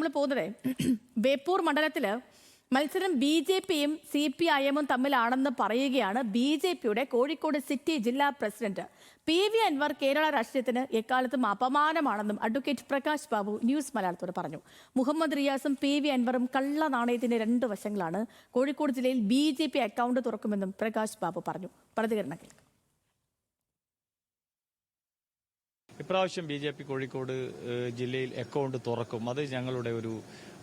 നമ്മൾ പോകുന്നത് ബേപ്പൂർ മണ്ഡലത്തിൽ മത്സരം BJPയും CPIMും തമ്മിലാണെന്ന് പറയുകയാണ് BJPയുടെ കോഴിക്കോട് സിറ്റി ജില്ലാ പ്രസിഡന്റ് PV അൻവർ. കേരള രാഷ്ട്രീയത്തിന് എക്കാലത്തും അപമാനമാണെന്നും അഡ്വക്കേറ്റ് പ്രകാശ് ബാബു ന്യൂസ് മലയാളത്തോട് പറഞ്ഞു. മുഹമ്മദ് റിയാസും PV അൻവറും കള്ള നാണയത്തിന്റെ രണ്ട് വശങ്ങളാണ്. കോഴിക്കോട് ജില്ലയിൽ BJP അക്കൗണ്ട് തുറക്കുമെന്നും പ്രകാശ് ബാബു പറഞ്ഞു. പ്രതികരണം കേൾക്കാം. ഇപ്രാവശ്യം BJP കോഴിക്കോട് ജില്ലയിൽ അക്കൗണ്ട് തുറക്കും. അത് ഞങ്ങളുടെ ഒരു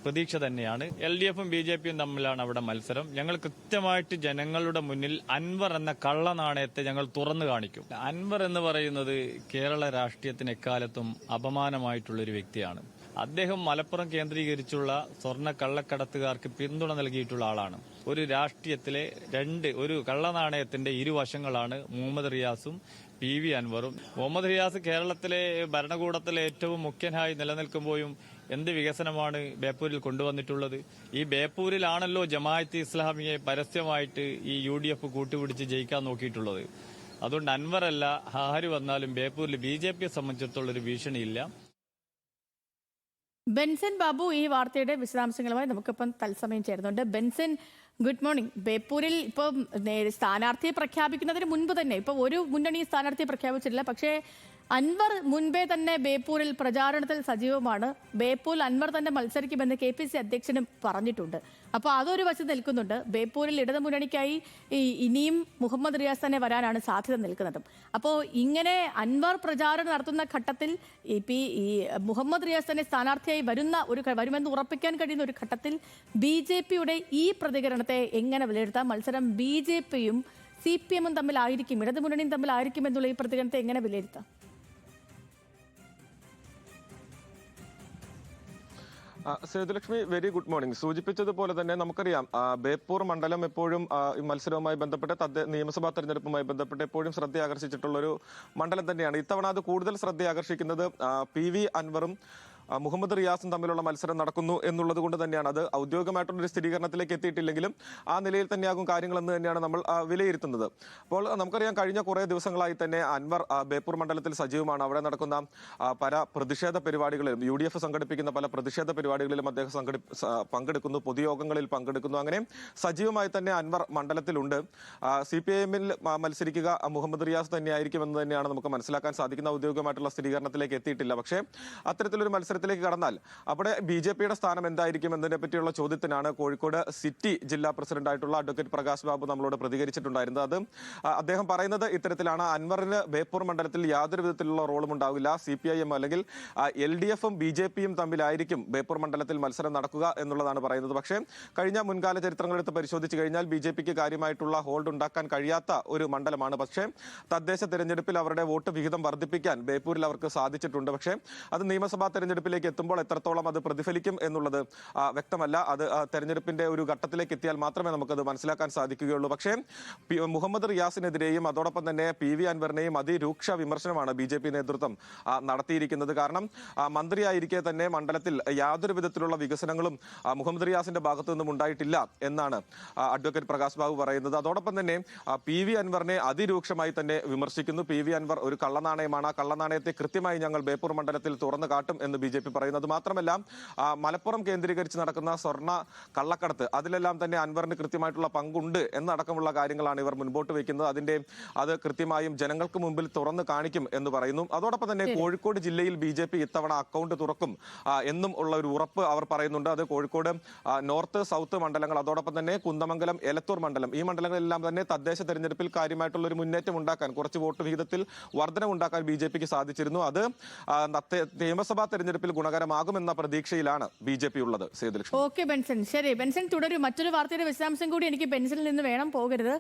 പ്രതീക്ഷ തന്നെയാണ്. LDFും BJPയും തമ്മിലാണ് അവിടെ മത്സരം. ഞങ്ങൾ കൃത്യമായിട്ട് ജനങ്ങളുടെ മുന്നിൽ അൻവർ എന്ന കള്ളനാണയത്തെ ഞങ്ങൾ തുറന്നു കാണിക്കും. അൻവർ എന്ന് പറയുന്നത് കേരള രാഷ്ട്രീയത്തിന് എക്കാലത്തും അപമാനമായിട്ടുള്ളൊരു വ്യക്തിയാണ്. അദ്ദേഹം മലപ്പുറം കേന്ദ്രീകരിച്ചുള്ള സ്വർണ്ണ കള്ളക്കടത്തുകാർക്ക് പിന്തുണ നൽകിയിട്ടുള്ള ആളാണ്. ഒരു രാഷ്ട്രീയത്തിലെ ഒരു കള്ളനാണയത്തിന്റെ ഇരുവശങ്ങളാണ് മുഹമ്മദ് റിയാസും PV അൻവറും. മുഹമ്മദ് റിയാസ് കേരളത്തിലെ ഭരണകൂടത്തിലെ ഏറ്റവും മുഖ്യനായി നിലനിൽക്കുമ്പോഴും എന്ത് വികസനമാണ് ബേപ്പൂരിൽ കൊണ്ടുവന്നിട്ടുള്ളത്? ഈ ബേപ്പൂരിലാണല്ലോ ജമാഅത്ത് ഇസ്ലാമിയെ പരസ്യമായിട്ട് ഈ UDF കൂട്ടുപിടിച്ച് ജയിക്കാൻ നോക്കിയിട്ടുള്ളത്. അതുകൊണ്ട് അൻവറല്ല, ആര് വന്നാലും ബേപ്പൂരിൽ BJPയെ സംബന്ധിച്ചിടത്തോളം ഒരു ഭീഷണിയില്ല. ബെൻസൻ ബാബു ഈ വാർത്തയുടെ വിശദാംശങ്ങളുമായി നമുക്കിപ്പം തത്സമയം ചേരുന്നുണ്ട്. Benson, good morning. ബേപ്പൂരിൽ ഇപ്പം സ്ഥാനാർത്ഥിയെ പ്രഖ്യാപിക്കുന്നതിന് മുൻപ് തന്നെ ഇപ്പൊ ഒരു മുന്നണി സ്ഥാനാർത്ഥിയെ പ്രഖ്യാപിച്ചിട്ടില്ല. പക്ഷേ അൻവർ മുൻപേ തന്നെ ബേപ്പൂരിൽ പ്രചാരണത്തിൽ സജീവമാണ്. ബേപ്പൂരിൽ അൻവർ തന്നെ മത്സരിക്കുമെന്ന് KPC അധ്യക്ഷനും പറഞ്ഞിട്ടുണ്ട്. അപ്പോൾ അതൊരു വശത്ത് നിൽക്കുന്നുണ്ട്. ബേപ്പൂരിൽ ഇടതുമുന്നണിക്കായി ഇനിയും മുഹമ്മദ് റിയാസ് തന്നെ വരാനാണ് സാധ്യത നിൽക്കുന്നത്. അപ്പോൾ ഇങ്ങനെ അൻവർ പ്രചാരണം നടത്തുന്ന ഘട്ടത്തിൽ ഈ മുഹമ്മദ് റിയാസ് തന്നെ സ്ഥാനാർത്ഥിയായി വരുമെന്ന് ഉറപ്പിക്കാൻ കഴിയുന്ന ഒരു ഘട്ടത്തിൽ BJPയുടെ ഈ പ്രതികരണത്തെ എങ്ങനെ വിലയിരുത്താം? മത്സരം BJPയും CPMും തമ്മിലായിരിക്കും, ഇടതുമുന്നണിയും തമ്മിലായിരിക്കും എന്നുള്ള ഈ പ്രതികരണത്തെ എങ്ങനെ വിലയിരുത്താം? Sethulakshmi, very good morning. സൂചിപ്പിച്ചതുപോലെ തന്നെ നമുക്കറിയാം, ബേപ്പൂർ മണ്ഡലം എപ്പോഴും മത്സരവുമായി ബന്ധപ്പെട്ട് നിയമസഭാ തെരഞ്ഞെടുപ്പുമായി ബന്ധപ്പെട്ട് എപ്പോഴും ശ്രദ്ധ ആകർഷിച്ചിട്ടുള്ള ഒരു മണ്ഡലം തന്നെയാണ്. ഇത്തവണ അത് കൂടുതൽ ശ്രദ്ധ ആകർഷിക്കുന്നത് PV അൻവറും മുഹമ്മദ് റിയാസും തമ്മിലുള്ള മത്സരം നടക്കുന്നു എന്നുള്ളത് കൊണ്ട് തന്നെയാണ്. അത് ഔദ്യോഗികമായിട്ടുള്ളൊരു സ്ഥിരീകരണത്തിലേക്ക് എത്തിയിട്ടില്ലെങ്കിലും ആ നിലയിൽ തന്നെയാകും കാര്യങ്ങളെന്ന് തന്നെയാണ് നമ്മൾ വിലയിരുത്തുന്നത്. അപ്പോൾ നമുക്കറിയാം, കഴിഞ്ഞ കുറേ ദിവസങ്ങളായി തന്നെ അൻവർ ബേപ്പൂർ മണ്ഡലത്തിൽ സജീവമാണ്. അവിടെ നടക്കുന്ന പല പ്രതിഷേധ പരിപാടികളിലും UDF സംഘടിപ്പിക്കുന്ന പല പ്രതിഷേധ പരിപാടികളിലും അദ്ദേഹം പങ്കെടുക്കുന്നു, പൊതുയോഗങ്ങളിൽ പങ്കെടുക്കുന്നു. അങ്ങനെ സജീവമായി തന്നെ അൻവർ മണ്ഡലത്തിലുണ്ട്. CPIMൽ മത്സരിക്കുക മുഹമ്മദ് റിയാസ് തന്നെയായിരിക്കുമെന്ന് തന്നെയാണ് നമുക്ക് മനസ്സിലാക്കാൻ സാധിക്കുന്ന. ഔദ്യോഗികമായിട്ടുള്ള സ്ഥിരീകരണത്തിലേക്ക് എത്തിയിട്ടില്ല. പക്ഷേ അത്തരത്തിലൊരു മത്സരത്തിലേക്ക് കടന്നാൽ അവിടെ BJPയുടെ സ്ഥാനം എന്തായിരിക്കും എന്നതിനെ പറ്റിയുള്ള ചോദ്യത്തിനാണ് കോഴിക്കോട് സിറ്റി ജില്ലാ പ്രസിഡന്റായിട്ടുള്ള അഡ്വക്കേറ്റ് പ്രകാശ് ബാബു നമ്മളോട് പ്രതികരിച്ചിട്ടുണ്ടായിരുന്നത്. അത് അദ്ദേഹം പറയുന്നത് ഇത്തരത്തിലാണ്: അൻവറിന് ബേപ്പൂർ മണ്ഡലത്തിൽ യാതൊരു വിധത്തിലുള്ള റോളും ഉണ്ടാവില്ല. CPIM അല്ലെങ്കിൽ LDFും BJPയും തമ്മിലായിരിക്കും ബേപ്പൂർ മണ്ഡലത്തിൽ മത്സരം നടക്കുക എന്നുള്ളതാണ് പറയുന്നത്. പക്ഷേ കഴിഞ്ഞ മുൻകാല ചരിത്രങ്ങളെടുത്ത് പരിശോധിച്ച് കഴിഞ്ഞാൽ BJPക്ക് കാര്യമായിട്ടുള്ള ഹോൾഡ് ഉണ്ടാക്കാൻ കഴിയാത്ത ഒരു മണ്ഡലമാണ്. പക്ഷേ തദ്ദേശ തെരഞ്ഞെടുപ്പിൽ അവരുടെ വോട്ട് വിഹിതം വർദ്ധിപ്പിക്കാൻ ബേപ്പൂരിൽ അവർക്ക് സാധിച്ചിട്ടുണ്ട്. പക്ഷേ അത് നിയമസഭാ തെരഞ്ഞെടുപ്പിലേക്ക് എത്തുമ്പോൾ എത്രത്തോളം അത് പ്രതിഫലിക്കും എന്നുള്ളത് വ്യക്തമല്ല. അത് തെരഞ്ഞെടുപ്പിന്റെ ഒരു ഘട്ടത്തിലേക്ക് എത്തിയാൽ മാത്രമേ നമുക്കത് മനസ്സിലാക്കാൻ സാധിക്കുകയുള്ളൂ. പക്ഷേ മുഹമ്മദ് റിയാസിനെതിരെയും അതോടൊപ്പം തന്നെ PV അൻവറിനെയും അതിരൂക്ഷ വിമർശനമാണ് BJP നേതൃത്വം നടത്തിയിരിക്കുന്നത്. കാരണം മന്ത്രിയായിരിക്കെ തന്നെ മണ്ഡലത്തിൽ യാതൊരു വിധത്തിലുള്ള വികസനങ്ങളും മുഹമ്മദ് റിയാസിന്റെ ഭാഗത്തു നിന്നും ഉണ്ടായിട്ടില്ല എന്നാണ് അഡ്വക്കേറ്റ് പ്രകാശ് ബാബു പറയുന്നത്. അതോടൊപ്പം തന്നെ PV അൻവറിനെ അതിരൂക്ഷമായി തന്നെ വിമർശിക്കുന്നു. PV അൻവർ ഒരു കള്ളനാണയമാണ്. ആ കള്ളനാണയത്തെ കൃത്യമായി ഞങ്ങൾ ബേപ്പൂർ മണ്ഡലത്തിൽ തുറന്നു കാട്ടും എന്ന് BJP പറയുന്നത്. മാത്രമല്ല, മലപ്പുറം കേന്ദ്രീകരിച്ച് നടക്കുന്ന സ്വർണ്ണ കള്ളക്കടത്ത് അതിലെല്ലാം തന്നെ അൻവറിന് കൃത്യമായിട്ടുള്ള പങ്കുണ്ട് എന്നടക്കമുള്ള കാര്യങ്ങളാണ് ഇവർ മുൻപോട്ട് വയ്ക്കുന്നത്. അത് കൃത്യമായും ജനങ്ങൾക്ക് മുമ്പിൽ തുറന്നു കാണിക്കും എന്ന് പറയുന്നു. അതോടൊപ്പം തന്നെ കോഴിക്കോട് ജില്ലയിൽ BJP ഇത്തവണ അക്കൗണ്ട് തുറക്കും എന്നും ഉള്ള ഒരു ഉറപ്പ് അവർ പറയുന്നുണ്ട്. അത് കോഴിക്കോട് നോർത്ത്, സൗത്ത് മണ്ഡലങ്ങൾ, അതോടൊപ്പം തന്നെ കുന്ദമംഗലം, എലത്തൂർ മണ്ഡലം, ഈ മണ്ഡലങ്ങളെല്ലാം തന്നെ തദ്ദേശ തെരഞ്ഞെടുപ്പിൽ കാര്യമായിട്ടുള്ള ഒരു മുന്നേറ്റം ഉണ്ടാക്കാൻ, കുറച്ച് വോട്ട് വിഹിതത്തിൽ വർധനവുണ്ടാക്കാൻ BJPക്ക് സാധിച്ചിരുന്നു. അത് നിയമസഭാ തെരഞ്ഞെടുപ്പിൽ ഗുണകരമാകുമെന്ന പ്രതീക്ഷയിലാണ് BJP ഉള്ളത്. ഓക്കെ ബെൻസൻ, ശരി. ബെൻസൻ തുടരും. മറ്റൊരു വാർത്തയുടെ വിശദാംശം കൂടി എനിക്ക് ബെൻസനിൽ നിന്ന് വേണം, പോകരുത്.